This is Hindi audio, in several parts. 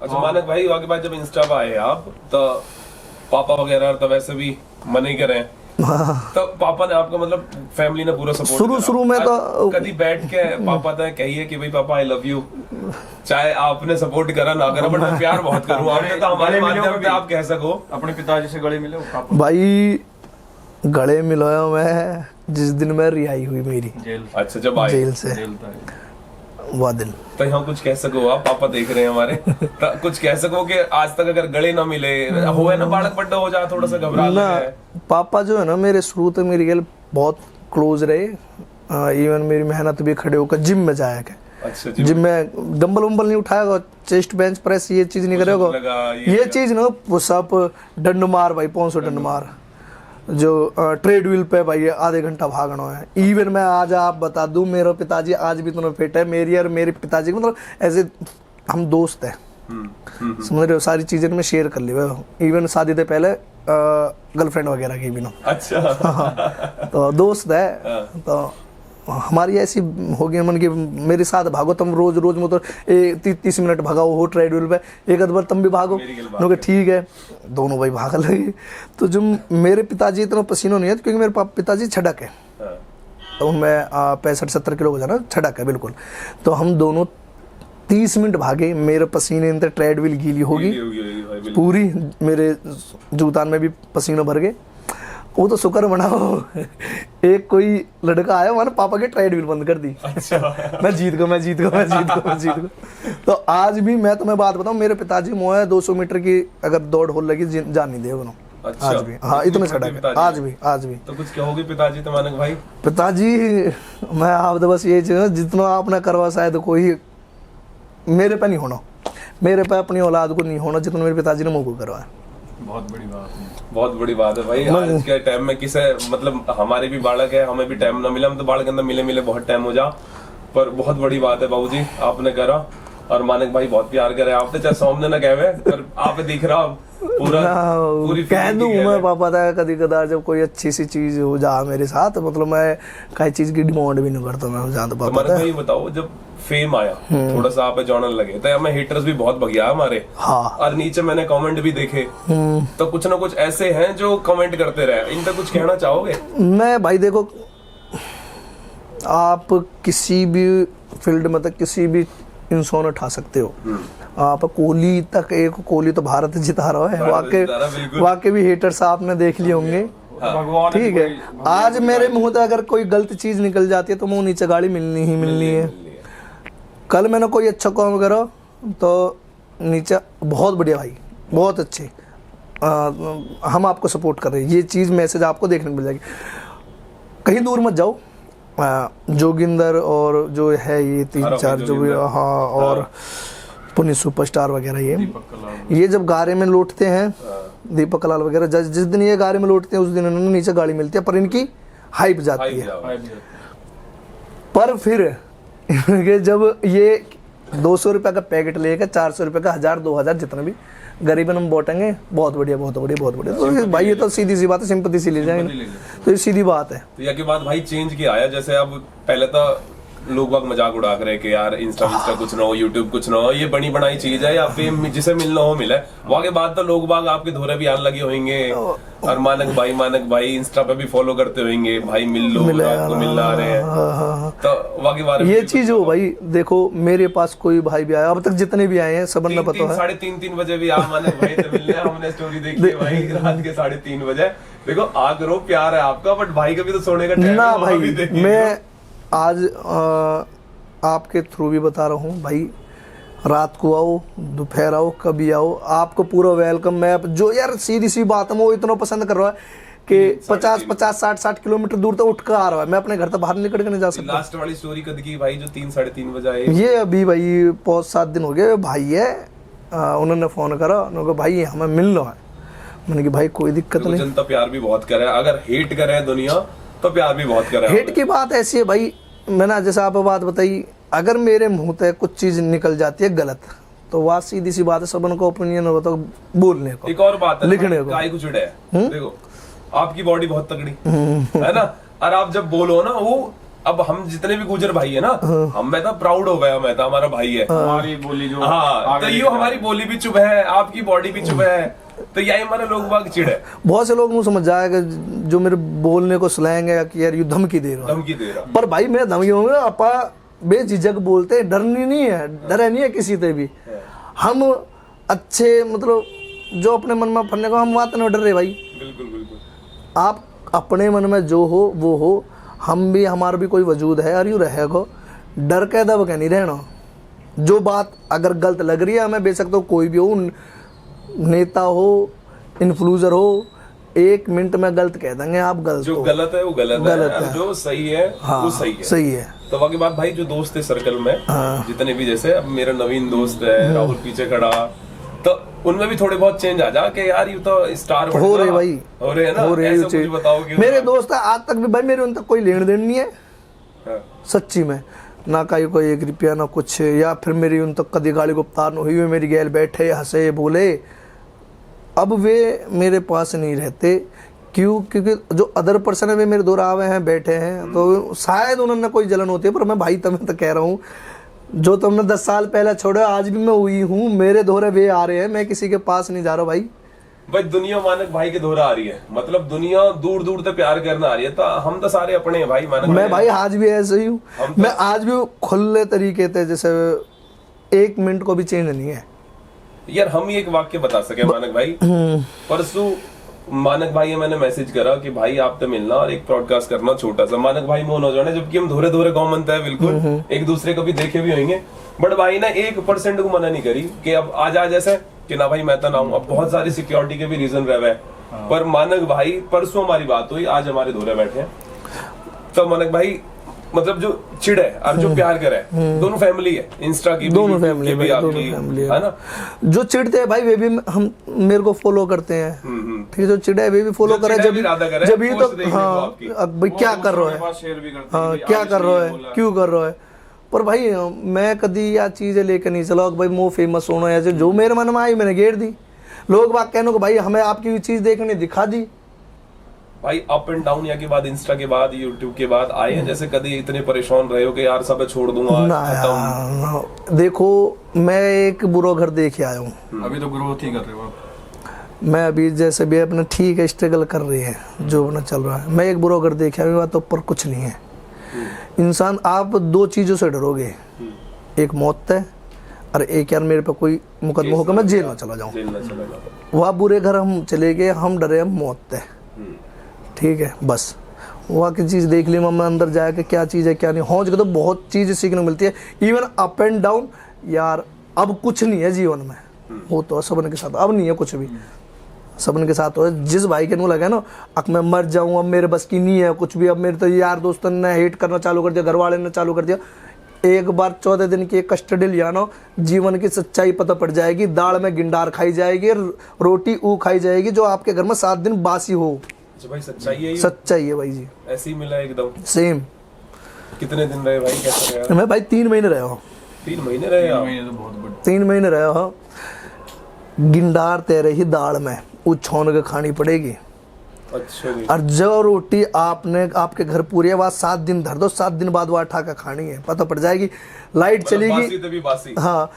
अच्छा मानक भाई आगे बाद जब इंस्टा पे आए आप तो पापा वगैरह तो वैसे भी मना ही करें तो पापा ने आपका मतलब फैमिली ने पूरा सपोर्ट शुरू में तो कभी बैठ के पापा ने कहिए कि भाई पापा आई लव यू, चाहे आपने सपोर्ट करा ना करा बट मैं प्यार बहुत करूं आपने तो हमारे माध्यम से आप कह सको अपने पिताजी से गले मिले हो पापा? भाई गले मिलाया मैं जिस दिन मैं रिहाई हुई मेरी जेल अच्छा जब आए जेल से जेल था वह दिन। तो यहाँ कुछ कह सको आप, पापा देख रहे हैं हमारे तो कुछ कह सको कि आज तक अगर गले ना मिले हो है ना बालक बड्डा हो जाए थोड़ा सा घबरा ना पापा जो है ना मेरे शुरू तक मेरी गल बहुत क्लोज रहे। इवन मेरी मेहनत भी खड़े होकर जिम में जाया के अच्छा जी जिम में डंबल वंबल नहीं उठाएगा, चेस्ट बेंच प्रेस ये चीज नहीं करेगा, ये चीज ना पुशअप डंड मार भाई 500 डंड मार जो ट्रेड व्हील पे भाई आधे घंटा भागना है। इवन मैं आज आप बता दूं मेरे पिताजी आज भी इतना फिट है, मेरी और मेरे पिताजी मतलब ऐसे हम दोस्त हैं समझ रहे हो, सारी चीजें मैं शेयर कर ली। इवन शादी से पहले गर्लफ्रेंड वगैरह की भी ना अच्छा तो दोस्त है तो हमारी ऐसी हो गई मन की मेरे साथ भागो तुम रोज रोज मतलब 30 मिनट भागाओ हो ट्रेडमिल पे, एक आध बार तुम भी भागो लोग ठीक है, दोनों भाई भाग लगे। तो जो मेरे पिताजी इतना पसीना नहीं है क्योंकि मेरे पिताजी छड़क है तो मैं 65-70 किलो हो जाना छड़क है बिल्कुल। तो हम दोनों 30 मिनट भागे, मेरे पसीने अंदर ट्रेडमिल गीली होगी पूरी, मेरे जूतान में भी पसीना भर गए। वो तो शुक्र बनाओ एक कोई लड़का आया मैंने पापा के ट्रेडमिल बंद कर दी। अच्छा। मैं जीत गया। तो आज भी मैं तुम्हें बात बताऊं मेरे पिताजी मोह 200 मीटर की अगर दौड़ हो लगी जान नहीं दे उन्होंने। अच्छा। आज भी हाँ इतने छड़ा आज भी तो कुछ कहोगे पिताजी तो मानक भाई? पिताजी मैं आप तो बस ये जितना आपने करवा शायद कोई मेरे पे नहीं होना, मेरे पे अपनी औलाद को नहीं होना जितना मेरे पिताजी ने मुझको करवाया। बहुत बड़ी बात है, बहुत बड़ी बात है भाई। आज के टाइम में किसे मतलब हमारे भी बालक है, हमें भी टाइम ना मिला, हम तो बालक के अंदर मिले बहुत टाइम हो जा, पर बहुत बड़ी बात है बाबूजी आपने करा और मानक भाई बहुत प्यार करे आपने, चाहे सामने ना कहवे पर आप दिख रहा पूरा पूरी कह दूं मैं पापा था कभी कदार जब कोई अच्छी सी चीज हो जा मेरे साथ मतलब मैं कई चीज की डिमांड भी नहीं करता मैं जहाँ तो पापा था। भाई बताओ जब फेम आया थोड़ा सा आप जानने लगे तो हमें हेटर्स भी बहुत भगिया हमारे। हाँ। और नीचे मैंने कमेंट भी देखे तो कुछ ना कुछ ऐसे हैं जो कमेंट करते रहे, इन पे कुछ कहना चाहोगे? मैं भाई देखो आप किसी भी फील्ड में तक किसी भी इंसान उठा सकते हो, आप कोहली तक, एक कोहली तो भारत जिता रहा है, वाकई भी हेटर्स आपने देख लिए होंगे। ठीक है आज मेरे मुंह से अगर कोई गलत चीज निकल जाती है तो मुंह नीचे गाड़ी मिलनी ही मिलनी है। कल मैंने कोई अच्छा काम करा तो नीचे बहुत बढ़िया भाई बहुत अच्छे हम आपको सपोर्ट कर रहे हैं, ये चीज़ मैसेज आपको देखने को मिल जाएगी। कहीं दूर मत जाओ, जोगिंदर और जो है ये 3-4 जो भी हाँ और पुनी सुपरस्टार वगैरह ये जब गारे में लौटते हैं दीपक कलाल वगैरह जिस दिन ये गारे में लौटते हैं उस दिन इन्होंने नीचे गाड़ी मिलती है पर इनकी हाइप जाती है। पर फिर जब ये 200 रुपये का पैकेट लेकर 400 रुपये का 1000-2000 जितना भी गरीबन हम बांटेंगे बहुत बढ़िया तो भाई ये तो सीधी सी बात है, सिंपैथी सी ले जाएंगे तो ये सीधी बात है। तो ये बात भाई चेंज किया आया जैसे अब पहले तो लोग बाग मजाक उड़ा कर कि यार इंस्टा कुछ ना हो यूट्यूब कुछ ना हो, ये बनी बनाई चीज है या फेम जिसे मिलना हो मिले। वहाँ के बाद तो लोग बाग आपके धोरे भी आने लगे होंगे और मानक भाई इंस्टा पे भी फॉलो करते होंगे भाई मिल लो आपको मिलना आ रहे हैं तो वहाँ के बारे में ये चीज हो भाई। देखो मेरे पास कोई भाई भी आया अब तक जितने भी आए हैं सब ने पता है 3:30 बजे भी आ मानक भाई से मिलने हमने स्टोरी देखी है भाई रात के 3:30 बजे। देखो आ करो प्यार है आपका बट भाई का भी तो सोने का टाइम ना भाई। मैं आज आपके थ्रू भी बता रहा हूँ भाई, रात को आओ दोपहर आओ कभी आओ आपको पूरा वेलकम। मैं जो यार सीधी सी बात है वो इतना पसंद कर रहा है कि 50-60 किलोमीटर दूर तक उठ कर आ रहा है, मैं अपने घर तक बाहर निकल के नहीं जा सकता। लास्ट वाली स्टोरी कद की भाई जो 3-3:30 बजे आए ये अभी भाई 5-7 दिन हो गए भाई है उन्होंने फोन करा उन्होंने भाई हमें मिलना है। मैंने कि भाई कोई दिक्कत नहीं, जनता प्यार भी बहुत करे, अगर हेट करे दुनिया तो प्यार भी बहुत करे। हेट की बात ऐसी है भाई मैंने जैसे आप बात बताई अगर मेरे मुंह से कुछ चीज निकल जाती है गलत तो वह सीधी सी बात है सबन को ओपिनियन होता है बोलने को। एक और बात है लिखने को गाय को चिड़े है देखो आपकी बॉडी बहुत तगड़ी है ना और आप जब बोलो ना वो अब हम जितने भी गुजर भाई है ना, हम मैं तो प्राउड हो गया, मैं तो हमारा भाई है। हमारी बोली जो हाँ, तो आगे ये हमारी बोली भी चुप है, आपकी बॉडी भी चुप है, तो यही हमारे लोग बाग चिड़ है। बहुत से लोग मुझे समझ जाएगा जो मेरे बोलने को स्लैंग है कि यार ये धमकी दे रहा है। धमकी दे रहा। पर भाई मैं धमकी होंगे अपा बेझिझक बोलते हैं, डरनी नहीं है, डरे नहीं है किसी से भी। हम अच्छे मतलब जो अपने मन में फरने को हम बात नहीं डर रहे भाई। बिल्कुल बिल्कुल। आप अपने मन में जो हो वो हो, हम भी हमारा भी कोई वजूद है और यूँ रहेगा, डर के दब के नहीं रहना। जो बात अगर गलत लग रही है हमें, बेशक तो कोई भी हो, नेता हो, इन्फ्लुएंसर हो, 1 मिनट में गलत कह देंगे आप गलत जो हो। गलत है वो गलत है, जो सही है हाँ, वो सही है। सही है। तो बाकी बात भाई, जो दोस्त है सर्कल में जितने भी, जैसे अब मेरा नवीन दोस्त है राहुल पीछे खड़ा, तो उनमें भी थोड़े बहुत चेंज आ जा के यार ये तो स्टार हो रहे भाई, हो रहे हैं ना, हो रहे ऐसा हैं। कुछ बताओ कि मेरे दोस्त है आज तक भी भाई, मेरे उन तक कोई लेन देन नहीं है। हाँ, सच्ची में ना कहीं कोई 1 रुपया ना कुछ, या फिर मेरी उन तक कभी गाड़ी गुप्तार न हुई हुई, मेरी गैल बैठे हंसे बोले। अब वे मेरे पास नहीं रहते, क्यों? क्योंकि जो अदर पर्सन है वे मेरे दूर आवे हैं, बैठे हैं, तो शायद उन्होंने कोई जलन होती है। पर मैं भाई तुम्हें तो कह रहा हूँ, जो तुमने 10 साल पहले छोड़े आज भी मैं हुई हूँ, मेरे दोहरे वे आ रहे हैं, मैं किसी के पास नहीं जा रहा भाई। भाई दुनिया मानक भाई के दोहरा आ रही है, मतलब दुनिया दूर दूर तक प्यार करना आ रही है, तो हम तो सारे अपने हैं भाई। मानक मैं भाई आज भी ऐसे ही हूँ, मैं आज भी खुले तरीके से, जैसे 1 मिनट को भी चेंज नहीं है यार। हम ही एक वाक्य बता सके मानक भाई, परसों मानक भाई मैंने मैसेज करा कि भाई आप तो मिलना और एक पॉडकास्ट करना छोटा सा। मानक भाई मोन हो जाने, जबकि हम धोरे धोरे गाँव मनता है बिल्कुल, एक दूसरे को भी देखे भी होंगे, बट भाई ना 1% को मना नहीं करी कि अब आ जा, जैसे कि ना भाई मैं तो ना हूँ। अब बहुत सारी सिक्योरिटी के भी रीजन रहे हैं, पर मानक भाई परसों हमारी बात हुई, आज हमारे धोरे बैठे हैं। तो मानक भाई मतलब जो चिड़ है और जो प्यार करे, दोनों फैमिली है, इंस्टा की दोनों फैमिली भी आपकी है ना। जो चिढ़ते हैं भाई वे भी हम मेरे को फॉलो करते हैं, ठीक है। जो चिढ़े है वे भी फॉलो करे, जब ही तो हाँ अब भाई क्या कर रहा है, शेयर भी करते हाँ क्या कर रहा है, क्यों कर रहा है। पर भाई मैं कभी या चीजें लेकर नहीं चला भाई मो फेमस होना है, जो मेरे मन में आई मैंने घेर दी। लोग बात कहने को भाई हमें आपकी चीज देखने दिखा दी भाई। अप एंड डाउन या के बाद, इंस्टा के बाद, यूट्यूब के बाद आए हैं, जैसे कभी इतने परेशान रहे हो कि यार सब छोड़ दूंगा ना यार। देखो मैं एक बुरा घर देख आया हूँ, अभी तो ग्रोथ ही कर रहे हो आप। मैं अभी जैसे भी अपना ठीक है स्ट्रगल कर रही है जो अपना चल रहा है। मैं एक बुरा घर देख आया हूँ, तो ऊपर कुछ नहीं है। इंसान आप 2 चीजों से डरोगे, एक मौत है और एक यार मेरे पे कोई मुकदमा होगा मैं जेल ना चला जाऊँ। वह बुरे घर हम चले गए, हम डरे हम मौत है, ठीक है। बस वहाँ की चीज़ देख ली मैं अंदर जाके, क्या चीज़ है क्या नहीं। हो जगह तो बहुत चीज़ें सीखने को मिलती है, इवन अप एंड डाउन। यार अब कुछ नहीं है जीवन में, वो तो सबन के साथ अब नहीं है कुछ भी, सबन के साथ हो। जिस भाई के मुँह लगे ना अब मैं मर जाऊँ, अब मेरे बस की नहीं है कुछ भी, अब मेरे तो यार दोस्तों ने हेट करना चालू कर दिया, घर वाले ने चालू कर दिया। एक बार 14 दिन की कस्टडी लिया ना, जीवन की सच्चाई पता पड़ जाएगी। दाल में गिंडार खाई जाएगी, रोटी ऊ खाई जाएगी, जो आपके घर में 7 दिन बासी हो। भाई सच्चाई है, सच्चाई है भाई जी, ऐसे ही मिला एकदम सेम। कितने दिन रहे भाई, कैसे रहे? मैं भाई 3 महीने रहा हूँ। 3 महीने रहे आप? ये तो बहुत बड़ी 3 महीने रहा हूँ। गिंडार तेरे ही दाल में वो छौन के खानी पड़ेगी। अच्छा जी। और जो रोटी आपने आपके घर पूरी है वह 7 दिन धर दो, 7 दिन बाद वो उठा कर खानी है, पता पड़ जाएगी। लाइट चलेगी, बासी तभी बासी। हाँ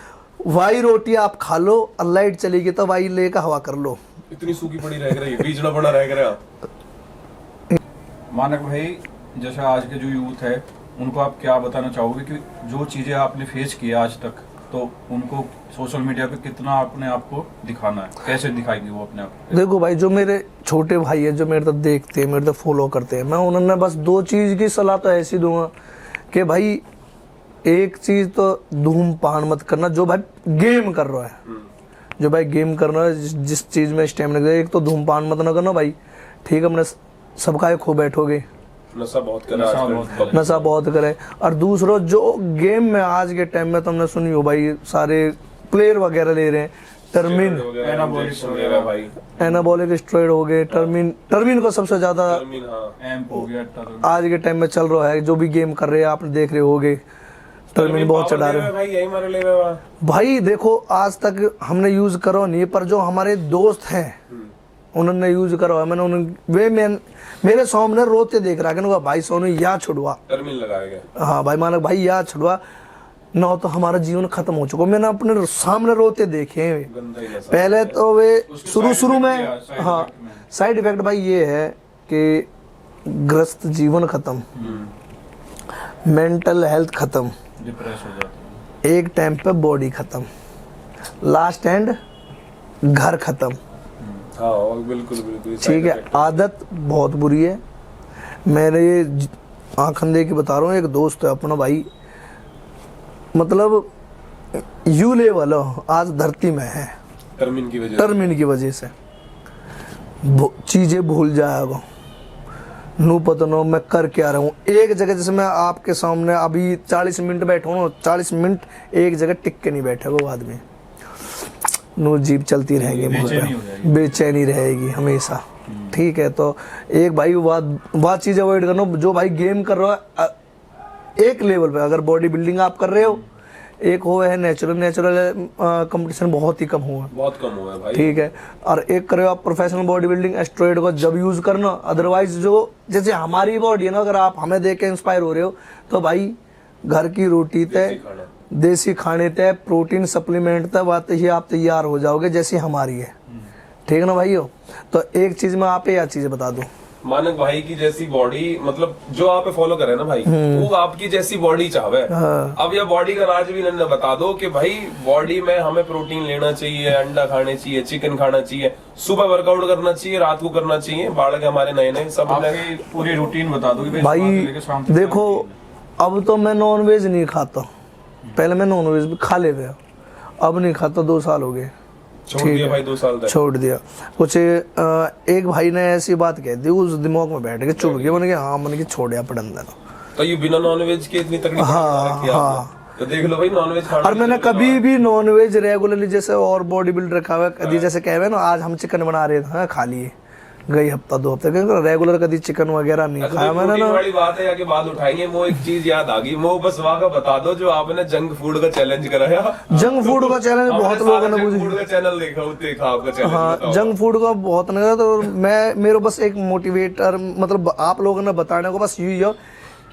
वाई रोटी आप खा लो, और लाइट चलेगी तो वाई लेकर हवा कर लो। इतनी सूखी पड़ी रह रही, बीजना बना रह रहा। मानक भाई, जैसे आज के जो यूथ है उनको आप क्या बताना चाहोगे कि जो चीजें आपने फेस किया आज तक, तो उनको सोशल मीडिया पे कितना अपने आप को दिखाना है, कैसे दिखाएंगे वो अपने आप को? देखो भाई, जो मेरे छोटे भाई है जो मेरे तो देखते हैं, मेरे तो फॉलो करते हैं, मैं उन्होंने बस 2 चीज़ की सलाह तो ऐसी दूंगा कि भाई एक चीज़ तो धूमपान मत करना। जो भाई गेम कर रहा है, जो भाई गेम कर रहा है, जिस चीज़ में स्टेमिना, एक तो धूमपान मत ना करना भाई, ठीक है। अपने सबका खो बैठोगे, नशा बहुत करे, नशा बहुत करे। और दूसरा जो गेम में आज के टाइम में तुमने सुनी हो भाई, सारे प्लेयर वगैरह ले रहे हैं टर्मिन, एनाबॉलिक स्टेरॉइड हो गए, टर्मिन को सबसे ज्यादा आज के टाइम में चल रहा है। जो भी गेम कर रहे हैं आपने देख रहे होगे, टर्मिन बहुत चढ़ा रहे हैं भाई। देखो आज तक हमने यूज करो नहीं, पर जो हमारे दोस्त हैं उन्होंने यूज करवाया, मैंने मेरे सामने रोते देख रहा है भाई सोनू या छुड़वा, टर्मिन लगाया गया। हाँ भाई मानक भाई या छुड़वा ना तो हमारा जीवन खत्म हो चुका। मैंने अपने सामने रोते देखे हैं। गंदा ही नशा। पहले तो वे शुरू side में effect क्या है? हाँ साइड इफेक्ट भाई ये है कि ग्रस्त जीवन खत्म, मेंटल हेल्थ खत्म, डिप्रेस हो जाते हैं। एक टाइम पे बॉडी खत्म, लास्ट एंड घर खत्म। हाँ बिल्कुल बिल्कुल ठीक है, आदत बहुत बुरी है। मेरे आँख अंधे की बता रहा हूँ, एक दोस्त है अपना भाई, मतलब यू लेवल आज धरती में है टर्मिन की वजह से। टर्मिन की वजह से। चीजें भूल जाएगा, नू पता नो मैं कर क्या रहा हूँ। एक जगह जैसे मैं आपके सामने अभी 40 मिनट बैठा हूँ, 40 मिनट एक जगह टिक के नहीं बैठा वो आदमी, नू जीप चलती रहेगी, बेचैनी रहेगी हमेशा। ठीक है, तो एक भाई वह चीज अवॉइड करना जो भाई गेम कर रहा है एक लेवल पे। अगर बॉडी बिल्डिंग आप कर रहे हो, एक हो है नेचुरल कंपटीशन बहुत ही कम हुआ है, बहुत कम हुआ है भाई। ठीक है, और एक करे आप प्रोफेशनल बॉडी बिल्डिंग, एस्ट्रॉइड को जब यूज करना। अदरवाइज जो जैसे हमारी बॉडी है ना, अगर आप हमें देख के इंस्पायर हो रहे हो तो भाई घर की रोटी तय, देसी खाने तय, प्रोटीन सप्लीमेंट तय, बात ही आप तैयार हो जाओगे जैसी हमारी है। ठीक है ना भाइयों। तो एक चीज मैं आप यह चीज बता दूं, मानक भाई की जैसी बॉडी, मतलब जो आप फॉलो करे ना भाई, वो आपकी जैसी बॉडी चाहवे। अब यह बॉडी का राज भी नन्ना बता दो कि भाई बॉडी में हमें प्रोटीन लेना चाहिए, अंडा खाने चाहिए, चिकन खाना चाहिए, सुबह वर्कआउट करना चाहिए, रात को करना चाहिए। बालक हमारे नए नए सब आपकी पूरी रूटीन बता दो कि भाई देखो, अब तो मैं नॉन वेज नहीं खाता, पहले मैं नॉन वेज भी खा लेते, अब नहीं खाता, 2 साल हो गए छोड़ दिया भाई, 2 साल तक छोड़ दिया। कुछ एक भाई ने ऐसी बात कह दी, उस दिमाग में बैठ के चुप गया, मैंने कहा हाँ, मैंने छोड़िया पड़ंदर। तो ये बिना नॉनवेज के इतनी तकलीफ तो देख लो भाई, नॉनवेज खाना। और मैंने कभी भी नॉनवेज रेगुलरली, जैसे और बॉडी बिल्डर रखा हुआ कभी, जैसे कहे ना आज हम चिकन बना रहे थे, खा लिए, गई हफ्ता 2 हफ्ते, रेगुलर कभी चिकन वगैरह नहीं खाया मैंने ना। वाली बात है कि बात उठाएंगे, वो एक चीज याद आ गई, वो बस वहाँ का बता दो जो आपने जंक फूड का चैलेंज कराया। जंक फूड का चैलेंज बहुत लोगों ने फूड का चैनल देखा आपका चैलेंज। हाँ, जंक फूड का बहुत नहीं, तो मैं मेरे बस एक मोटिवेटर, मतलब आप लोगों ने बताने को बस यही है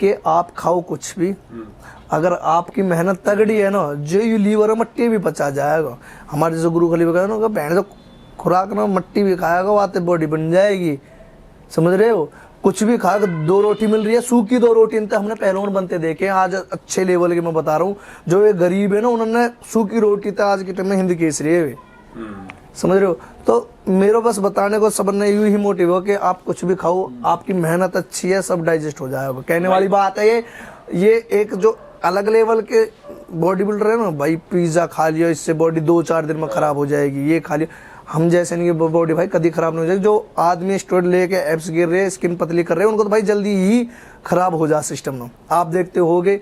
कि आप खाओ कुछ भी, अगर आपकी मेहनत तगड़ी है ना, जो यू लीवर मट्टी भी पचा जाएगा। हमारे जैसे गुरु खलीफा कहते ना, बहन जो खुराक ना मट्टी भी खाएगा, वाते बॉडी बन जाएगी। समझ रहे हो, कुछ भी खा, 2 रोटी मिल रही है, सूखी 2 रोटी तो हमने पहलवान बनते देखे हैं आज अच्छे लेवल के। मैं बता रहा हूँ, जो ये गरीब है ना, उन्होंने सूखी रोटी तो आज के टाइम में हिंद केसरी है वे। समझ रहे हो, तो मेरे बस बताने को सब ने यूं ही मोटिव हो कि आप कुछ भी खाओ, आपकी मेहनत अच्छी है, सब डाइजेस्ट हो जाएगा। कहने वाली बात है ये एक जो अलग लेवल के बॉडी बिल्डर है ना भाई, पिज्जा खा लिया, इससे बॉडी 2-4 दिन में खराब हो जाएगी, ये खा लिया, हम जैसे नहीं बॉडी भाई कभी खराब नहीं हो जाएगी। जो आदमी स्टेरॉइड लेके एब्स गिर रहे, स्किन पतली कर रहे हैं, उनको तो भाई जल्दी ही खराब हो जा सिस्टम ना। आप देखते होगे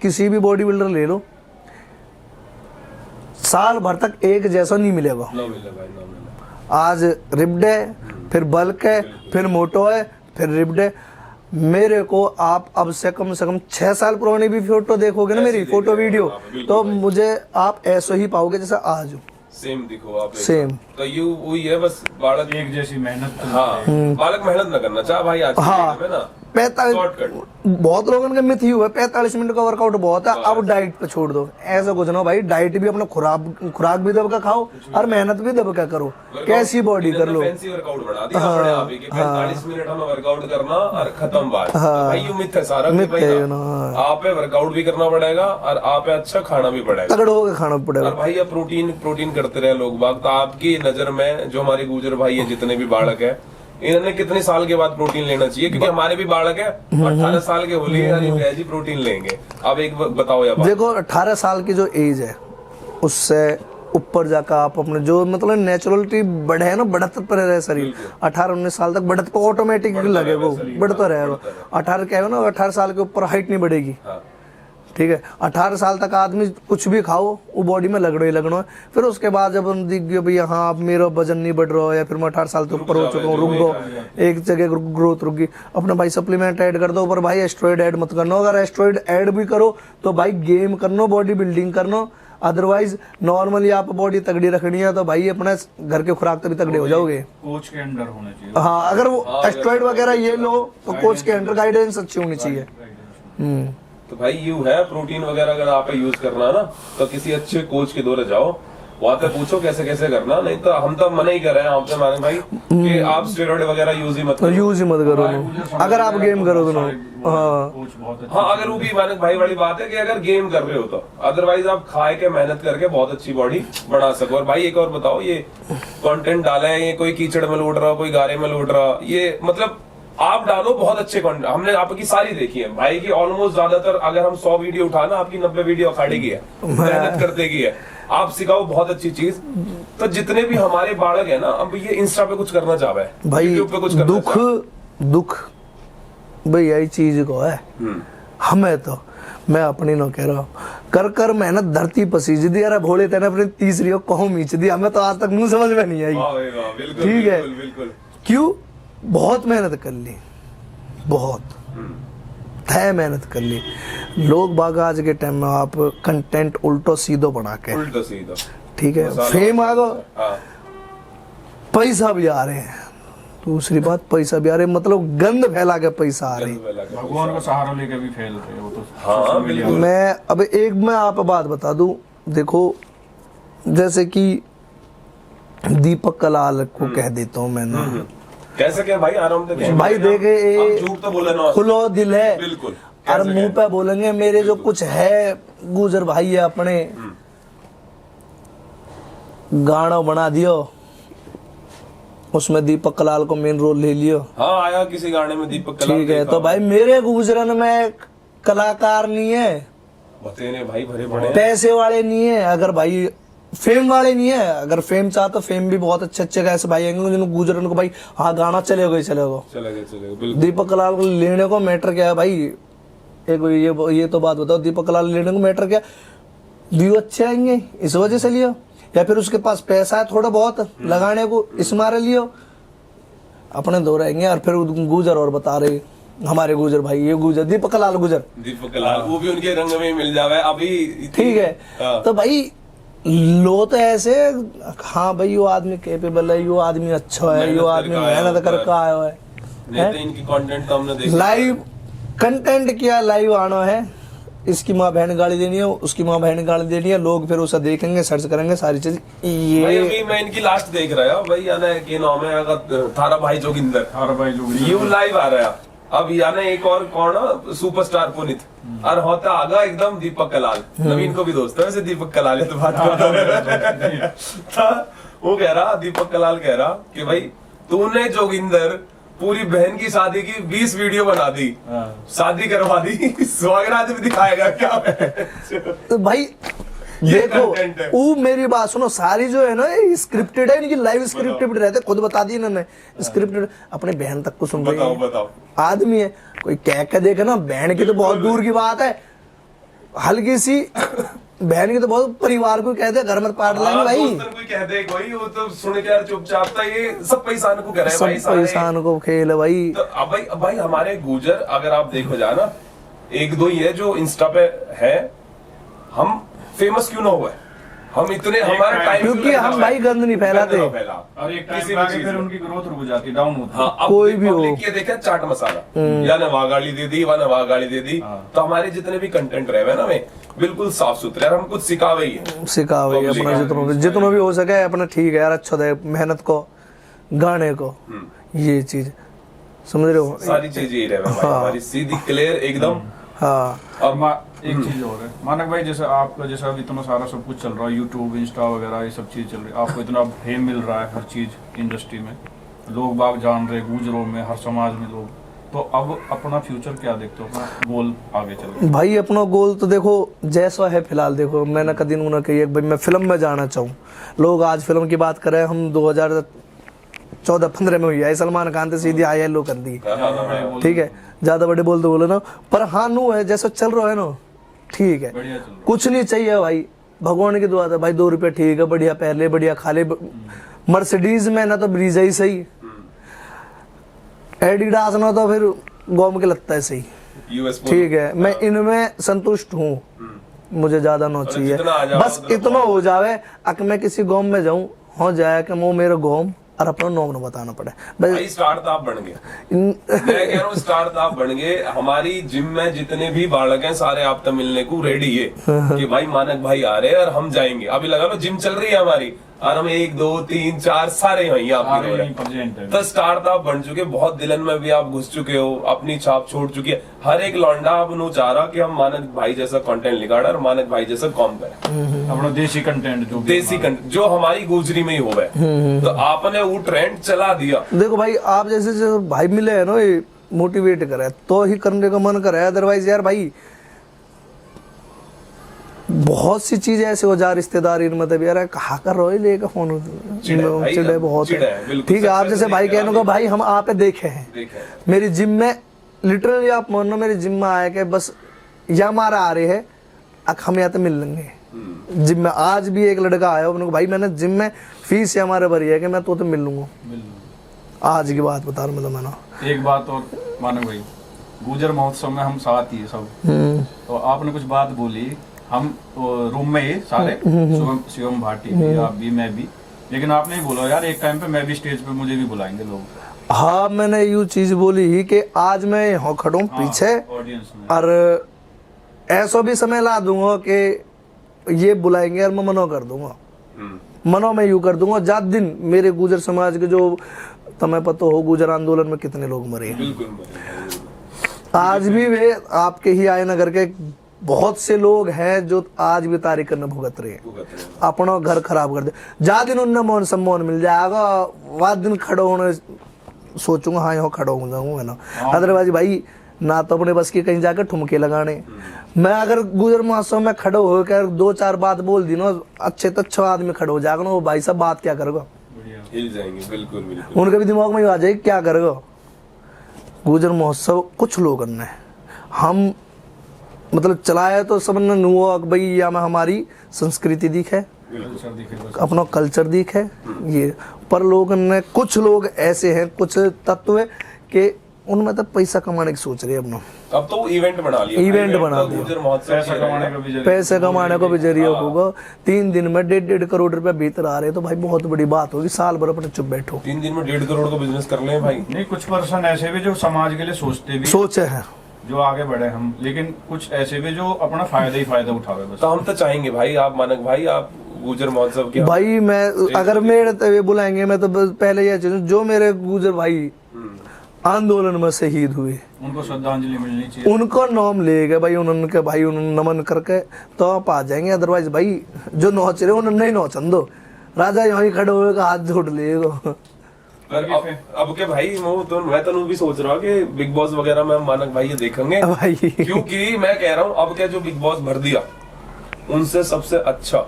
किसी भी बॉडी बिल्डर ले लो, साल भर तक एक जैसा नहीं मिलेगा। आज रिब्ड है, फिर बल्क है, फिर मोटो है, फिर रिब्ड है। मेरे को आप अब से कम 6 साल पुरानी भी फोटो देखोगे ना, मेरी फोटो वीडियो, तो मुझे आप ऐसे ही पाओगे जैसा आज हूँ, सेम दिखो आप, सेम। तो यू वही है, बस बालक एक जैसी मेहनत। हाँ, बालक मेहनत न करना चाह भाई आज हाँ, ना 45 बहुत लोगों का मिथ ही हुआ 45 मिनट का वर्कआउट बहुत है, अब डाइट पे छोड़ दो। ऐसा कुछ ना भाई, डाइट भी अपना खुराक भी दब का खाओ और मेहनत भी दब का करो, कैसी बॉडी कर लो। फैंसी वर्कआउट बना दिया अपने आप ही कि 45 मिनट हमें वर्कआउट करना और खत्म बात। भाई यू मिथ है सारा, आप पे वर्कआउट भी करना पड़ेगा और आप पे अच्छा खाना भी पड़ेगा, तगड़ होकर खाना पड़ेगा। और भाई प्रोटीन करते रहे लोग बाग। तो आपकी नजर में जो हमारे गुजर भाई है, जितने भी बालक है, इन्होंने कितने साल के बाद प्रोटीन लेना चाहिए? क्योंकि हमारे भी बालक है 18 साल के होली जी प्रोटीन लेंगे। अब एक बताओ यार, देखो 18 साल की जो एज है, उससे ऊपर जाकर आप अपने जो मतलब नेचुरलिटी बढ़े है ना, बढ़त पर रहे शरीर। 18-19 साल तक बढ़त पर ऑटोमेटिक लगेगा, बढ़ता रहेगा। 18 क्या है ना, 18 साल के ऊपर हाइट नहीं बढ़ेगी। ठीक है, 18 साल तक आदमी कुछ भी खाओ वो बॉडी में लगड़ो ही लगड़ो है। फिर उसके बाद जब हम दिख गए भैया हाँ अब मेरा वजन नहीं बढ़ रहा है, या फिर मैं 18 साल से ऊपर हो चुका हूँ, रुक गो, एक जगह ग्रोथ रुक गई, अपना भाई सप्लीमेंट ऐड कर दो। पर भाई एस्ट्रॉइड ऐड मत करना, अगर एस्ट्रॉइड ऐड भी करो तो भाई गेम करना, बॉडी बिल्डिंग करना, अदरवाइज नॉर्मली आप बॉडी तगड़ी रखनी है तो भाई अपने घर के खुराक तो भी तगड़े हो जाओगे। कोच के अंडर होने चाहिए। हाँ, अगर वो एस्ट्रॉइड वगैरह ये लो तो कोच के अंडर गाइडेंस अच्छी होनी चाहिए। तो भाई यू है प्रोटीन वगैरह अगर आप यूज करना ना तो किसी अच्छे कोच के दौरे जाओ, वहां पे पूछो कैसे कैसे करना, नहीं तो हम तो मना ही कर रहे हैं आपसे माने भाई कि आप स्टेरॉइड वगैरह यूज ही मत करो। यूज ही मत करो तुम, अगर आप गेम करो तो। हाँ कोच बहुत अच्छा। हाँ, अगर वो भी मानक भाई वाली बात है कि अगर गेम कर रहे हो तो, अदरवाइज आप खाए के मेहनत करके बहुत अच्छी बॉडी बना सको। और भाई एक और बताओ, ये कंटेंट डाला है, ये कोई कीचड़ में लौट रहा, कोई गारे में लौट रहा, ये मतलब आप डालो बहुत अच्छे कंटेंट, हमने आपकी सारी देखी है भाई की ऑलमोस्ट ज्यादातर, अगर हम 100 वीडियो उठाना आपकी 90 वीडियो अखाड़े की है, मेहनत करते की है, आप सिखाओ बहुत अच्छी चीज। तो जितने भी हमारे बालक है ना, अब ये इंस्टा पे कुछ करना चाह रहे हैं, भाई YouTube पे कुछ करना दुख दुख भाई यही चीज को है। हमें तो मैं अपनी न कह रहा हूँ, कर कर मेहनत धरती पसीज दी, अरे भोले तेने अपनी तीसरी को कहूँ मीच दी, हमें तो आज तक मुंह समझ में नहीं आई। वाह भाई वाह, बिल्कुल, ठीक है, बिल्कुल, बिल्कुल। क्यों? बहुत मेहनत कर ली, बहुत तय मेहनत कर ली। लोग बाग आज के टाइम में आप कंटेंट उल्टो सीधो बना के, उल्टा सीधा, ठीक है, मसाला फेम आ गो, हाँ, पैसा भी आ रहे हैं, दूसरी बात पैसा भी आ रहे हैं, मतलब गंद फैला के पैसा आ रहे हैं। भगवान का सहारा लेके भी फैल रहे हैं वो तो। हाँ, social media बिल्कुल। मैं अब एक मैं आप बात बता दूं, देखो जैसे कि दीपक कलाल को कह देता हूं मैं ना, कैसे क्या भाई, आराम से कहें। भाई देखे हम झूठ तो बोले ना, खुलो दिल है, बिल्कुल, और कैसे मुंह कहें। पे बोलेंगे मेरे जो कुछ है, गुजर भाई है अपने, गाना बना दियो, उसमें दीपक कलाल को मेन रोल ले लियो, हाँ आया किसी गाने में दीपक कलाल, ठीक है, देखा। तो भाई मेरे गुजरन में कलाकार नहीं है, बतेने भाई भरे पड़े हैं। पैसे वाले नहीं है, अगर भाई फेम वाले नहीं है, अगर फेम चाहते तो फेम भी बहुत अच्छे अच्छे ऐसे भाई आएंगे जिनको गुजरन को भाई हाँ गाना चलेगा ही चलेगा। चलेगा बिल्कुल। दीपक कलाल को लेने को मैटर क्या है भाई, एक ये तो बात बताओ, दीपक कलाल लेने को मैटर क्या, व्यू अच्छे आएंगे इस वजह से लियो, या फिर उसके पास पैसा है थोड़ा बहुत लगाने को इस मारे लियो, अपने दो रहेंगे। और फिर गुजर और बता रहे हमारे गुजर भाई, ये गुजर दीपक कलाल गुजर, दीपक कलाल वो भी उनके रंग में ही मिल जावे अभी, ठीक है। हाँ। तो भाई लो तो ऐसे, हाँ भाई यो आदमी कैपेबल है, यो आदमी अच्छा है, यो आदमी मेहनत करके आया है, नहीं तो इनकी कंटेंट तो हमने देखा। लाइव कंटेंट किया, लाइव आना है, इसकी माँ बहन गाली देनी है, उसकी माँ बहन गाली देनी है, लोग फिर उसे देखेंगे, सर्च करेंगे सारी चीज। भाई ये अभी मैं इनकी लास्ट देख रहा हूँ भाई, यानी के नाम है अगर थारा भाई जोगिंदर, थारा भाई लोग यू लाइव आ रहा है अब, यानी एक और कौन सुपरस्टार पुनीत, और होता आगा एकदम दीपक कलाल, नवीन को भी दोस्त है वैसे दीपक कलाल है तो बात था, वो कह रहा, दीपक कलाल कह रहा कि भाई तूने जोगिंदर पूरी बहन की शादी की 20 वीडियो बना दी, शादी करवा दी, स्वागरात भी दिखाएगा क्या? तो भाई ये देखो, content है। वो मेरी बात सुनो, सारी जो है ना ये स्क्रिप्टेड है, इनकी लाइव स्क्रिप्टेड रहते, खुद बता दी इन्होंने स्क्रिप्टेड, अपने बहन तक को सुन रही है, बताओ आदमी है कोई कह के देखे ना, बहन की तो बहुत दूर की बात है, हल्की सी बहन की तो बहुत, परिवार को कहते घर में पाट लेंगे भाई, दोस्तन कोई कहते कोई, वो तो सुन के यार चुपचाप था, ये सब पैसान को करे सब भाई सारे। पैसान को खेल है भाई। तो अब भाई हमारे गुजर अगर आप देखो जाए ना, एक दो ही है जो इंस्टा पे है, हम फेमस क्यों ना हुए, हम इतने हमारा टाइम क्योंकि हम भाई गंद नहीं फैलाते, और एक किसी टाइम भी आगे चीज फिर में। उनकी ग्रोथ रुक जाती है, डाउन होती है। हाँ, अब कोई भी हो। पब्लिक ये देखे चाट मसाला, या ने वहाँ गाली दे दी, वहाँ ने वहाँ गाली दे दी, तो हमारे जितने भी कंटेंट रहे हैं ना वे बिल्कुल साफ सुथरे, हम कुछ सिखावे ही है, सिखा भाई Public अपना जितना भी हो सके अपना, ठीक है यार, अच्छा दे मेहनत को, गाने को, ये चीज समझ रहे हो, सारी चीज यही रहे भाई, हमारी सीधी क्लियर एकदम। हाँ। अब एक चीज और है मानक भाई, जैसे आपका जैसा अभी इतना सारा सब कुछ चल रहा है, यूट्यूब इंस्टा वगैरह ये सब चीज चल रही है, आपको इतना फेम मिल रहा है हर चीज इंडस्ट्री में, लोग बाग जान रहे, गुजरों में, हर समाज में लोग, तो अब अपना फ्यूचर क्या देखते हो, अपना गोल आगे चल भाई अपना गोल तो देखो जैसा है फिलहाल, देखो मैंने कभी उन्होंने कही भाई मैं फिल्म में जाना चाहूँ, लोग आज फिल्म की बात कर रहे हैं, हम 2014-15 में हुई है, सलमान खान से सीधी ILO कर दी, ठीक है, ज्यादा बड़े बोल तो बोले ना, पर हाँ नू है जैसा चल रहा है ना, ठीक है, बढ़िया चल रहा कुछ नहीं चाहिए भाई, भगवान की दुआ था भाई, 2 रुपये ठीक है, बढ़िया पहले बढ़िया खा ले, मर्सिडीज में ना तो ब्रीजा ही सही, एडिडास ना तो फिर गौम के लगता है सही, यूएस ठीक है, मैं इनमें संतुष्ट हूँ, मुझे ज्यादा नो चाहिए, जितना आ जाओ बस उतना इतना हो जावे अगर मैं किसी गाँव में जाऊं हो जाए कि वो मेरे गाँव और अपना नाम न बताना पड़े बस भाई स्टार तो आप बन गए, मैं कह रहा हूँ स्टार तो आप बन गए। हमारी जिम में जितने भी बालक हैं सारे आप तक मिलने को रेडी है कि भाई मानक भाई आ रहे हैं और हम जाएंगे। अभी लगा लो जिम चल रही है हमारी और हम 1 2 3 4 सारे वहीं आपके हो रहे हैं। तो स्टार तो आप बन चुके, बहुत दिलन में भी आप घुस चुके हो, अपनी छाप छोड़ चुकी है। हर एक लौंडा अब नो चाह रहा कि हम मानक भाई जैसा कंटेंट निकाले और मानक भाई जैसा काम करें, अपना देसी कंटेंट जो देसी कंटेंट जो हमारी गुजरी में ही हो गए। तो आपने वो ट्रेंड चला दिया। देखो भाई आप जैसे जो भाई मिले हैं ना ये मोटिवेट करे तो ही करने का मन करे, अदरवाइज यार भाई बहुत सी चीजें ऐसे हो जा रिश्तेदारी में, मतलब यार कहा कर रहे लेकर फोन चिड़े बहुत है। ठीक है आप जैसे भाई कहने को भाई हम आप देखे हैं मेरी जिम में, लिटरली आप मानो मेरी जिम में आए के बस या हमारा आ रहे है हम यहाँ तो मिल लेंगे। जिम में आज भी एक लड़का आया उनको भाई मैंने जिम में फीस हमारे भरी है कि मैं तो मिल लूंगा। आज की बात बता रहा मतलब मैंने एक बात और मानो भाई, गुजर महोत्सव में हम साथ ही है सब, तो आपने कुछ बात बोली, हम रूम में ही सारे शिवम भाटी भी, आप भी, मैं भी, लेकिन आपने ही बोला यार एक टाइम पे मैं भी स्टेज पे मुझे भी बुलाएंगे लोग। हाँ मैंने यू चीज बोली ही कि आज मैं यहाँ खड़ा हूँ पीछे ऑडियंस में, और ऐसा भी समय ला दूंगा कि ये बुलाएंगे और मैं मनो कर दूंगा, मनो में यूं कर दूंगा। जात दिन मेरे गुजर समाज के जो तुम्हें पता हो गुजर आंदोलन में कितने लोग मरे हैं, आज भी वे आपके ही आए नगर के बहुत से लोग हैं जो आज भी तारीख करने भुगत रहे हैं, अपना घर खराब कर दे। जा दिन उन्हें मान सम्मान मिल जाएगा वह दिन खड़े होने सोचूंगा हाँ यहाँ खड़ा हो जाऊंगा ना, अदरवाइज भाई ना तो अपने बस की कहीं जाकर ठुमके लगाने। मैं अगर गुजर महोत्सव में खड़े होकर 2-4 बात बोल दी ना अच्छे तो 6 आदमी खड़े हो जाएगा ना, वो भाई साहब बात क्या करेगा, हिल जाएंगे बिल्कुल बिल्कुल, उनके भी दिमाग में आ जाएगी क्या करेगा। गुजर महोत्सव कुछ लोग ने हम मतलब चलाया तो समझना हुआ भाई या में हमारी संस्कृति दिखे, अपना कल्चर दिखे ये, पर लोगों ने कुछ लोग ऐसे हैं कुछ तत्व के उनमें तो पैसा कमाने की सोच रहे हैं अपना, अब तो इवेंट बना लिया, इवेंट बना तो गुजर महोत्सव पैसे कमाने को भी जरिया होगा। 3 दिन में 1.5 करोड़ रुपए भीतर आ रहे तो भाई बहुत बड़ी बात होगी, साल भर अपने चुप बैठो। 3 दिन में 1.5 करोड़ का बिजनेस कर ले भाई। नहीं कुछ पर्सन ऐसे भी जो समाज के लिए सोचते भी सोचे हैं जो आगे बढ़े हम, लेकिन कुछ ऐसे भी जो अपना फायदा ही फायदा उठावे बस। तो हम तो चाहेंगे भाई आप मानक भाई आप गुजर महोत्सव के भाई मैं अगर मेरे तवे बुलाएंगे मैं तो पहले ये चीज जो मेरे गुजर भाई आंदोलन में शहीद हुए उनको श्रद्धांजलि मिलनी चाहिए, उनको नाम लेगा भाई उन्होंने भाई उन्होंने नमन करके तो आप आ जाएंगे, अदरवाइज भाई जो नौच रहे उन्होंने नहीं नौचन दो, राजा यहीं खड़े हुए का हाथ जोड़ लेगा। पर अब के भाई तो मैं तो भी सोच रहा हूँ कि बिग बॉस वगैरह में हम मानक भाई ये देखेंगे भाई क्योंकि मैं कह रहा हूँ अब क्या जो बिग बॉस भर दिया उनसे सबसे अच्छा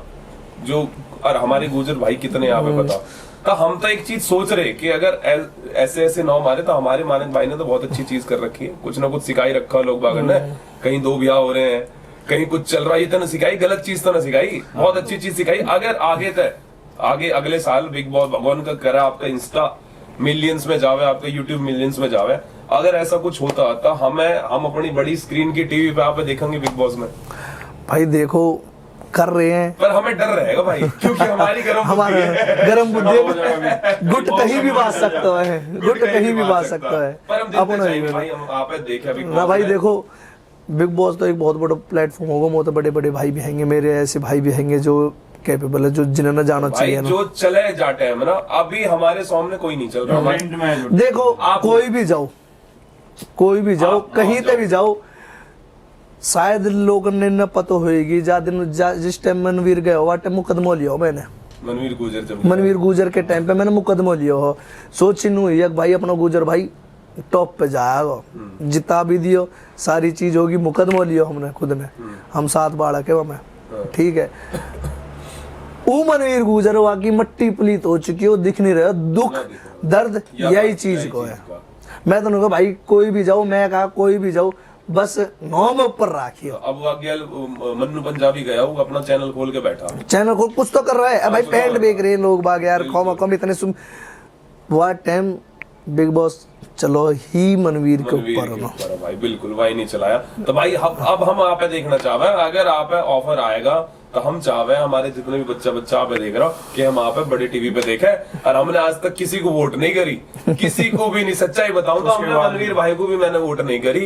जो, और हमारे गुजर भाई कितने यहाँ पे पता। तो हम तो एक चीज सोच रहे कि अगर ऐसे ऐसे नाम मारे तो हमारे मानक भाई ने तो बहुत अच्छी चीज कर रखी है, कुछ ना कुछ सिखाई रखा लोग बागन ने, कहीं 2 ब्याह हो रहे हैं कहीं कुछ चल रहा है, ये तो ना सिखाई, गलत चीज तो ना सिखाई, बहुत अच्छी चीज सिखाई। अगर आगे तक आगे अगले साल बिग बॉस भगवान का करा आपका इंस्टा मिलियंस में जावे, आपका यूट्यूब मिलियंस में जावे, अगर ऐसा कुछ होता तो हम अपनी बड़ी स्क्रीन की टीवी पे आप देखेंगे बिग बॉस में। भाई देखो कर रहे हैं पर हमें डर रहेगा भाई क्योंकि हमारी हमारा गर्म बुद्धि गुट कहीं भी बाज सकता है, गुट कहीं भी बाज सकता है। पर हम देखते चाहिए भाई, हम आप देखे बिग ना भाई देखो बिग बॉस तो एक बहुत बड़ा प्लेटफॉर्म होगा, बहुत बड़े बड़े भाई भी हैंगे, मेरे ऐसे भाई भी हैंगे जो कैपेबल है, जो जिन्होंने जाना चाहिए ना, जो चले जाते हैं ना, अभी हमारे सामने कोई नहीं चल रहा। देखो कोई भी जाओ कहीं पे भी जाओ, शायद लोगों ने न पता होएगी जिस टाइम मनवीर गया हुआ टाइम मुकदमा लिया हो मैंने, मनवीर गुजर के टाइम पे मैंने मुकदमा लिया हो, सोची हुई भाई अपना गुजर भाई टॉप पे जाएगा, जिता भी दियो सारी चीज होगी, मुकदमा लियो हमने खुद ने, हम 7 बालक है वह, ठीक है। वो मनवीर गुजर हुआ की मट्टी पलीत हो चुकी हो, दिख नहीं रहा, दुख दर्द यही चीज को है। मैं तो कहा भाई कोई भी जाओ, मैं कहा कोई भी जाओ बस नाम ऊपर राखिए। अब मन्नू पंजाबी गया वो अपना चैनल खोल के बैठा, चैनल खोल कुछ तो कर रहा है। अब भाई पैंट बेच रहे हैं लोग बाग यार, कम इतने वाट टाइम बिग बॉस चलो ही मनवीर के मनवीर ऊपर के ना। ऊपर है भाई, बिल्कुल वही नहीं चलाया। तो भाई अब हम आप पे देखना चाह रहे हैं, अगर आप पे ऑफर आएगा तो हम चाह रहे हैं हमारे जितने भी बच्चा आप पे देख रहा हो कि हम आप पे बड़े टीवी पे देखे, और हमने आज तक किसी को वोट नहीं करी, किसी को भी नहीं, सच्चाई बताऊं तो हमने मनवीर भाई को भी मैंने वोट नहीं करी,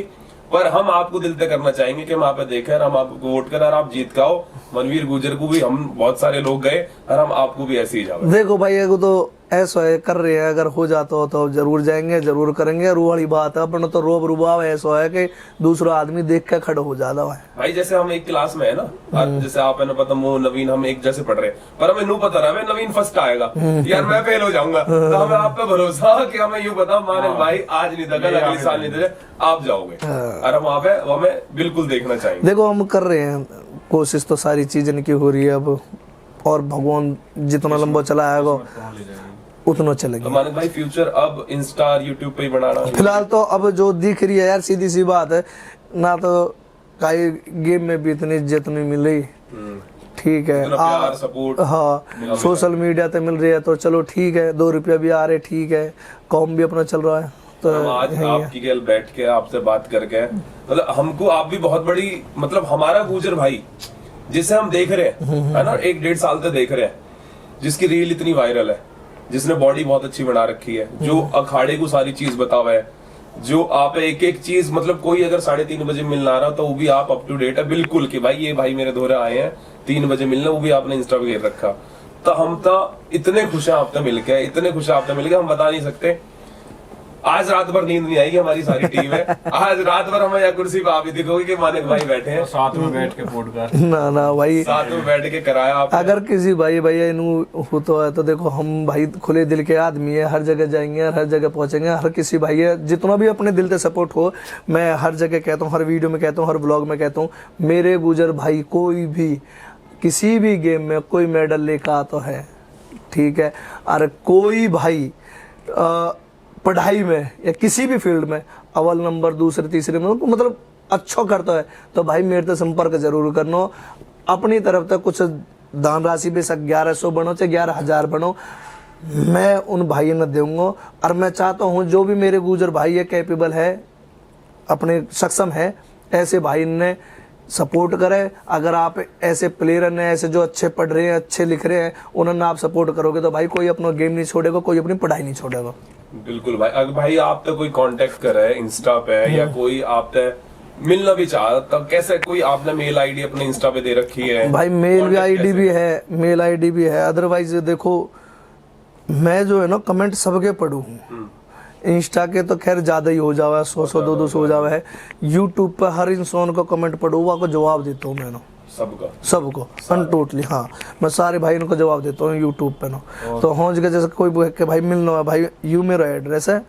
पर हम आपको दिल से करना चाहेंगे कि हम आप पे देखें और हम आपको वोट करें और आप जीत के आओ। मनवीर गुर्जर को भी हम बहुत सारे लोग गए और हम आपको भी ऐसे ही जावे। देखो भाई एगो तो ऐसा है कर रहे हैं, अगर हो जाता हो तो जरूर जाएंगे, जरूर करेंगे। और वो वाली बात है अपना तो रोब रुबाव ऐसा है कि दूसरा आदमी देख के खड़ा हो जाता है भाई। जैसे हम एक क्लास में है ना, और जैसे आप है ना पता वो नवीन हम एक जैसे पढ़ रहे हैं, पर हमें नू पता रहा नवीन फर्स्ट आएगा, यार मैं फेल हो जाऊंगा, तो हमें आप पे भरोसा कि हमें यूं पता माने भाई आज नहीं था कल, अगले साल नहीं था आप जाओगे, और हम आप हमें बिल्कुल देखना चाहेंगे। देखो हम कर रहे हैं कोशिश, तो सारी चीजें की हो रही है अब, और भगवान जितना लंबा चलाएगा उतना चलेगा। तो मानिक भाई फ्यूचर अब इंस्टा और यूट्यूब पे ही बनाना है? फिलहाल तो अब जो दिख रही है यार, सीधी सी बात है ना, तो काई गेम में भी इतनी इज्जत नहीं मिली, ठीक है, इतना प्यार, सपोर्ट, हाँ सोशल मीडिया पे मिल रही है तो चलो ठीक है, 2 रुपया भी आ रहे, ठीक है, काम भी अपना चल रहा है। तो हम आज आपकी गैल बैठ के आपसे बात करके मतलब हमको आप भी बहुत बड़ी, मतलब हमारा गुजर भाई जिसे हम देख रहे हैं है ना, 1-1.5 साल से देख रहे हैं, जिसकी रील इतनी वायरल है, जिसने बॉडी बहुत अच्छी बना रखी है, जो अखाड़े को सारी चीज बतावा है, जो आप एक एक चीज, मतलब कोई अगर 3:30 बजे मिलना आ रहा तो वो भी आप अप टू डेट है बिल्कुल कि भाई ये भाई मेरे दोहरे आए हैं 3 बजे मिलना, वो भी आपने इंस्टा पे घेर रखा। तो हम तो इतने खुश हैं आपसे मिलके, इतने खुश हैं आपसे मिलके, हम बता नहीं सकते। आज रात भर नींद नहीं आएगी, हमारी सारी टीम है, आज रात भर हमें यहाँ कुर्सी पे आप ही दिखोगे कि मानिक भाई बैठे हैं साथ में बैठ के पॉडकास्ट, ना भाई साथ में बैठ के कराया आप। अगर किसी भाई भैया इनू होता है तो देखो हम भाई खुले दिल के आदमी है, हर जगह जाएंगे, हर जगह पहुंचेंगे, हर किसी भाई है जितना भी अपने दिल से सपोर्ट हो, मैं हर जगह कहता हूँ, हर वीडियो में कहता हूँ, हर ब्लॉग में कहता हूँ, मेरे गुजर भाई कोई भी किसी भी गेम में कोई मेडल लेकर आता है, ठीक है, और कोई भाई पढ़ाई में या किसी भी फील्ड में अव्वल नंबर, दूसरे तीसरे में मतलब अच्छा करता है तो भाई मेरे से संपर्क जरूर करना। अपनी तरफ तक कुछ दान राशि भी 1100 बनो चाहे 11,000 बनो, मैं उन भाइयों ने दूंगा। और मैं चाहता हूँ जो भी मेरे गुजर भाई है, कैपेबल है, अपने सक्षम है, ऐसे भाई ने सपोर्ट करे। अगर आप ऐसे प्लेयर ने, ऐसे जो अच्छे पढ़ रहे हैं, अच्छे लिख रहे हैं, उन्होंने आप सपोर्ट करोगे तो भाई कोई अपना गेम नहीं छोड़ेगा, कोई अपनी पढ़ाई नहीं छोड़ेगा। बिल्कुल भाई। अगर भाई आप तो कोई कांटेक्ट करे इंस्टा पे या कोई आप मिलना भी चाह तो कैसे, कोई आपने मेल आईडी अपने इंस्टा पे दे रखी है? भाई मेल आईडी भी है, मेल आईडी भी है। अदरवाइज देखो मैं जो है ना कमेंट सबके पढ़ू हूँ, इंस्टा के तो खैर ज्यादा ही हो जावा, 100 200 हो जावा है। यूट्यूब पे हर इंसान को कमेंट पढ़ू, को जवाब देता हूँ मैं ना, सबको टोटली, हाँ मैं सारे भाई को जवाब देता हूँ यूट्यूब पे ना। तो हाँ जगह जैसे कोई के भाई मिलना है, भाई यू मेरा एड्रेस है,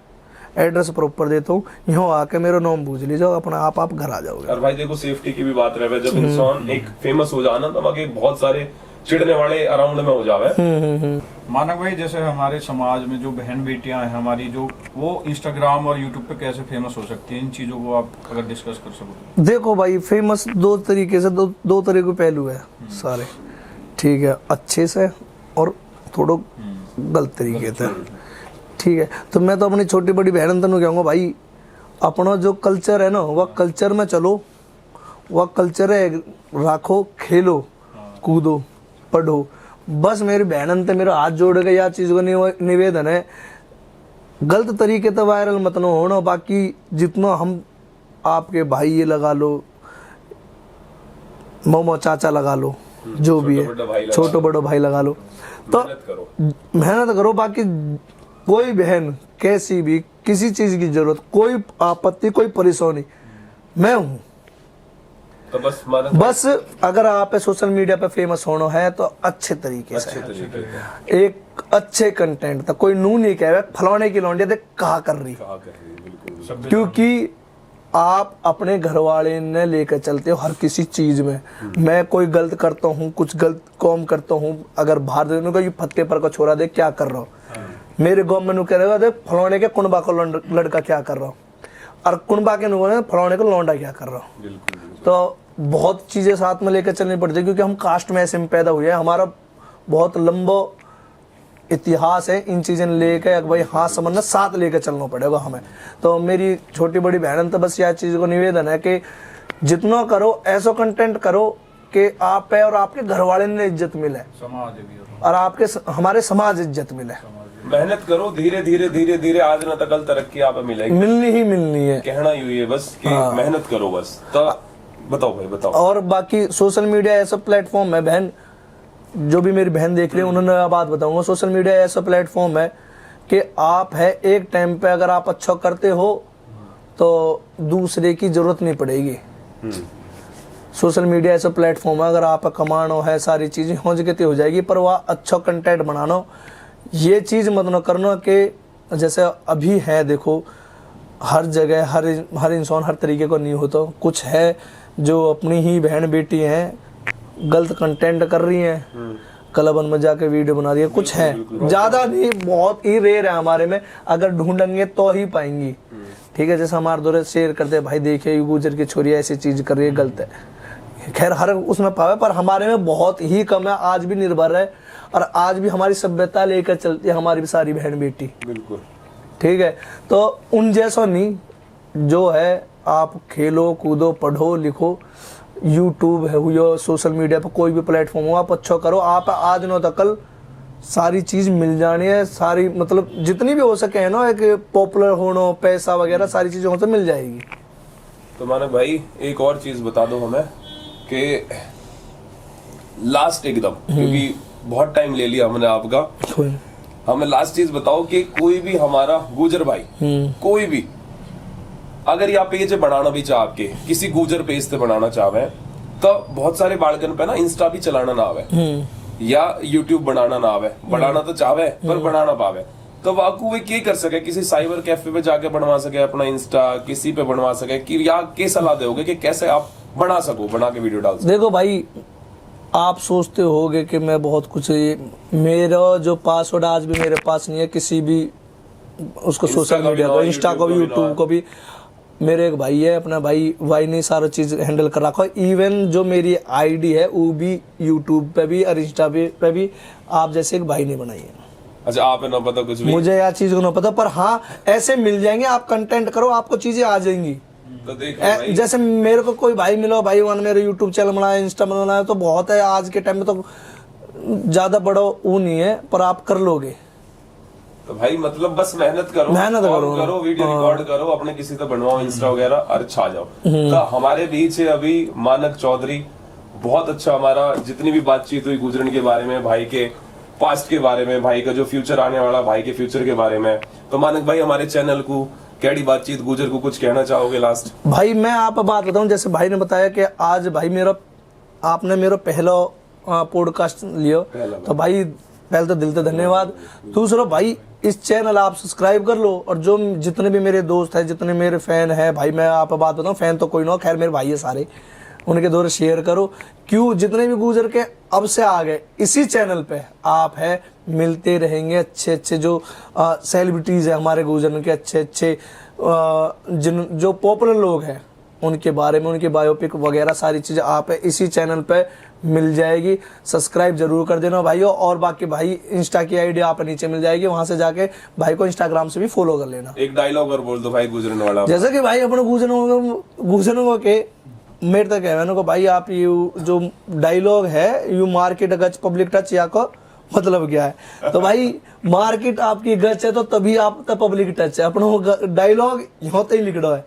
एड्रेस प्रॉपर देता हूँ, यहाँ आके मेरा नाम पूछ लीजिए, अपना आप घर आ जाओगे। और भाई देखो सेफ्टी की भी बात रहे, जब इंसान एक फेमस हो जाना तो आगे बहुत सारे चिढ़ने वाले अराउंड में हो जावे। मानक भाई जैसे हमारे समाज में जो बहन बेटियां हैं हमारी, जो वो इंस्टाग्राम और यूट्यूब पे कैसे फेमस हो सकती हैं, इन चीजों को आप अगर डिस्कस कर सको। देखो भाई फेमस 2 तरीके से, दो तरह के पहलू है सारे, ठीक है, अच्छे से और थोड़ा गलत तरीके से, ठीक है। तो मैं तो अपनी छोटी बड़ी बहन तनु कहूँगा भाई अपना जो कल्चर है ना वह कल्चर में चलो, वह कल्चर है रखो, खेलो कूदो पढ़ो। बस मेरी बहन ते मेरा हाथ जोड़ के यह चीज का निवेदन है, गलत तरीके से वायरल मत न होना। बाकी जितना हम आपके भाई ये लगा लो, मोमो चाचा लगा लो, जो भी है छोटो बड़ो भाई लगा लो, तो मेहनत करो। बाकी कोई बहन कैसी भी किसी चीज की जरूरत, कोई आपत्ति, कोई परेशानी, मैं हूँ। तो बस अगर आप सोशल मीडिया पे फेमस होना है तो अच्छे तरीके से एक अच्छे कंटेंट तक, कोई नू नहीं कहे फलाने की लौंडिया देख कहा कर रही, क्योंकि आप अपने घर वाले ने लेकर चलते हो हर किसी चीज में। मैं कोई गलत करता हूँ, कुछ गलत काम करता हूँ, अगर बाहर देने का ये फत्ते पर का छोरा देख क्या कर रहा हो, मेरे गाँव में कह रहे देख फलाने के कुनबा का लड़का क्या कर रहा हो, और कुनबा के नुआ फलाने को लौंडा क्या कर रहा हो। तो बहुत चीजें साथ में लेकर चलनी पड़ती है, क्योंकि हम कास्ट में ऐसे में पैदा हुए हैं, हमारा बहुत लंबा इतिहास है, इन चीज़ें लेके भाई हाथ समझना, साथ लेके चलना पड़ेगा हमें। तो मेरी छोटी बड़ी बहन तो बस यह चीज़ को निवेदन है कि जितना करो ऐसा कंटेंट करो कि आप पे और आपके घर वाले ने इज्जत मिले, समाज भी और आपके हमारे समाज इज्जत मिले। मेहनत करो, धीरे धीरे धीरे धीरे आज न तकल तरक्की आप मिलेगी, मिलनी ही मिलनी है। कहना यूं है बस कि मेहनत करो बस। तो बताओ भाई बताओ। और बाकी सोशल मीडिया ऐसा प्लेटफॉर्म है बहन, जो भी मेरी बहन देख रही है उन्होंने बात बताऊंगा, सोशल मीडिया ऐसा प्लेटफॉर्म है कि आप है एक टाइम पे अगर आप अच्छा करते हो तो दूसरे की जरूरत नहीं पड़ेगी। सोशल मीडिया ऐसा प्लेटफॉर्म है, अगर आप कमानो है सारी चीज़ें हो जगती हो जाएगी, पर वह अच्छा कंटेंट बनाना, ये चीज़ मत न करना कि जैसे अभी है देखो हर जगह हर इंसान हर तरीके को नहीं होता, कुछ है जो अपनी ही बहन बेटी हैं गलत कंटेंट कर रही हैं, क्लबन में जाके वीडियो बना रही है, कुछ है, ज़्यादा नहीं, बहुत ही रेयर है हमारे में, अगर ढूंढेंगे तो ही पाएंगी। ठीक है, जैसे हमारे दौरे शेयर करते हैं भाई देखिए गुजर की छोरी ऐसी चीज़ कर रही है, गलत है, खैर हर उसमें पावे, पर हमारे में बहुत ही कम है, आज भी निर्भर है, और आज भी हमारी सभ्यता लेकर चलती है हमारी सारी बहन बेटी। बिल्कुल ठीक है, तो उन जैसा नहीं, जो है आप खेलो कूदो पढ़ो लिखो, यूट्यूब है या सोशल मीडिया पर कोई भी प्लेटफॉर्म हो, आप अच्छा करो, आप आज न तो कल सारी चीज़ मिल जानी है, सारी मतलब जितनी भी हो सके है ना, एक पॉपुलर होना, पैसा वगैरह सारी चीज़ें हो तो मिल जाएगी। तो मानक भाई एक और चीज़ बता दो हमें कि लास्ट एकदम, क्योंकि बहुत टाइम ले लिया हमने आपका, हमें लास्ट चीज बताओ कि कोई भी हमारा गुजर भाई कोई भी अगर या पेज बनाना भी चाह आपके किसी गुजर पेज से बनाना चाहे तो बहुत सारे बालकन पे ना इंस्टा भी चलाना ना आवे या यूट्यूब बनाना ना आवे, बनाना तो चाहे पर बनाना पावे, तो वाकू वे क्या कर सके, किसी साइबर कैफे पे जाके बनवा सके अपना इंस्टा, किसी पे बनवा सके कि या क्या सलाह दोगे कि कैसे आप बना सको, बना के वीडियो डाल सको? देखो भाई आप सोचते होगे कि मैं बहुत कुछ, मेरा जो पासवर्ड आज भी मेरे पास नहीं है किसी भी उसको सोशल मीडिया को, इंस्टा को भी यूट्यूब को भी, मेरे एक भाई है अपना भाई ने सारा चीज़ हैंडल कर रखा है, इवन जो मेरी आईडी है वो भी यूट्यूब पे भी और इंस्टा पे भी आप जैसे एक भाई ने बनाई है। अच्छा आप ना पता कुछ भी, मुझे यार चीज़ को ना पता, पर हाँ ऐसे मिल जाएंगे, आप कंटेंट करो आपको चीज़ें आ जाएंगी। तो जैसे मेरे को कोई भाई मिलो, भाई वन मेरे यूट्यूब चैनल बनाया, इंस्टा बनाया, तो बहुत है आज के टाइम में, तो ज़्यादा बड़ा वो नहीं है, पर आप कर लोगे। तो भाई मतलब बस मेहनत करो, करो वीडियो रिकॉर्ड करो, अपने किसी तो बनवाओ इंस्टा वगैरह और छा जाओ। तो हमारे बीच है अभी मानक चौधरी, बहुत अच्छा हमारा जितनी भी बातचीत हुई गुजरन के बारे में, भाई के पास्ट के बारे में, भाई का जो फ्यूचर आने वाला, भाई के फ्यूचर के बारे में। तो मानक भाई हमारे चैनल को कैडी बातचीत गुजर को कुछ कहना चाहोगे लास्ट? भाई मैं आप बात बताऊं, जैसे भाई ने बताया कि आज भाई आपने मेरा पहला पॉडकास्ट लियो, तो भाई पहले तो दिल से धन्यवाद। दूसरा भाई इस चैनल आप सब्सक्राइब कर लो, और जो जितने भी मेरे दोस्त हैं, जितने मेरे फैन हैं, भाई मैं आप बात बताऊं, फैन तो कोई ना, खैर मेरे भाई है सारे, उनके दौरे शेयर करो, क्यों जितने भी गुजर के अब से आ गए इसी चैनल पे आप है, मिलते रहेंगे अच्छे अच्छे जो सेलिब्रिटीज़ है हमारे गुजर के, अच्छे अच्छे जिन जो पॉपुलर लोग हैं उनके बारे में, उनके बायोपिक वगैरह सारी चीज़ें आप है इसी चैनल पे मिल जाएगी। सब्सक्राइब जरूर कर देना भाइयों, और बाकी भाई इंस्टा की आईडी आप नीचे मिल जाएगी, वहां से जाके भाई को इंस्टाग्राम से भी फॉलो कर लेना। एक डायलॉग और बोल दो भाई गुजरन वाला। जैसे कि भाई अपने गुजरनों के मेरे तक कहने को भाई, आप यू जो डायलॉग है यू मार्केट गच पब्लिक टच या को मतलब क्या है, तो भाई मार्केट आपकी गच है तो तभी आप तक पब्लिक टच है, अपना डायलॉग यहाँ तक लिख रहा है,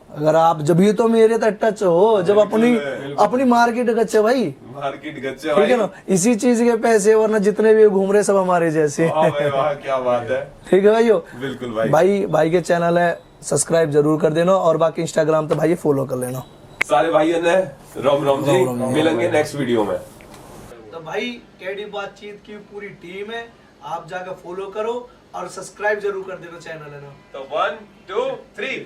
अगर आप जब ही तो मेरे तक टच हो जब अपनी मार्केट गच है भाई, मार्केट गच है, ठीक है ना, इसी चीज के पैसे, वरना जितने भी घूम रहे सब हमारे जैसे। वाह क्या बात है, ठीक है भाइयों, बिल्कुल भाई के चैनल है सब्सक्राइब जरूर कर देना, और बाकी इंस्टाग्राम तो भाई फॉलो कर लेना। सारे भाइयों ने राम राम जी, मिलेंगे नेक्स्ट वीडियो में। तो भाई कैडी बातचीत की पूरी टीम है, आप जाकर फॉलो करो और सब्सक्राइब जरूर कर देना चैनल है ना। तो 1 2 3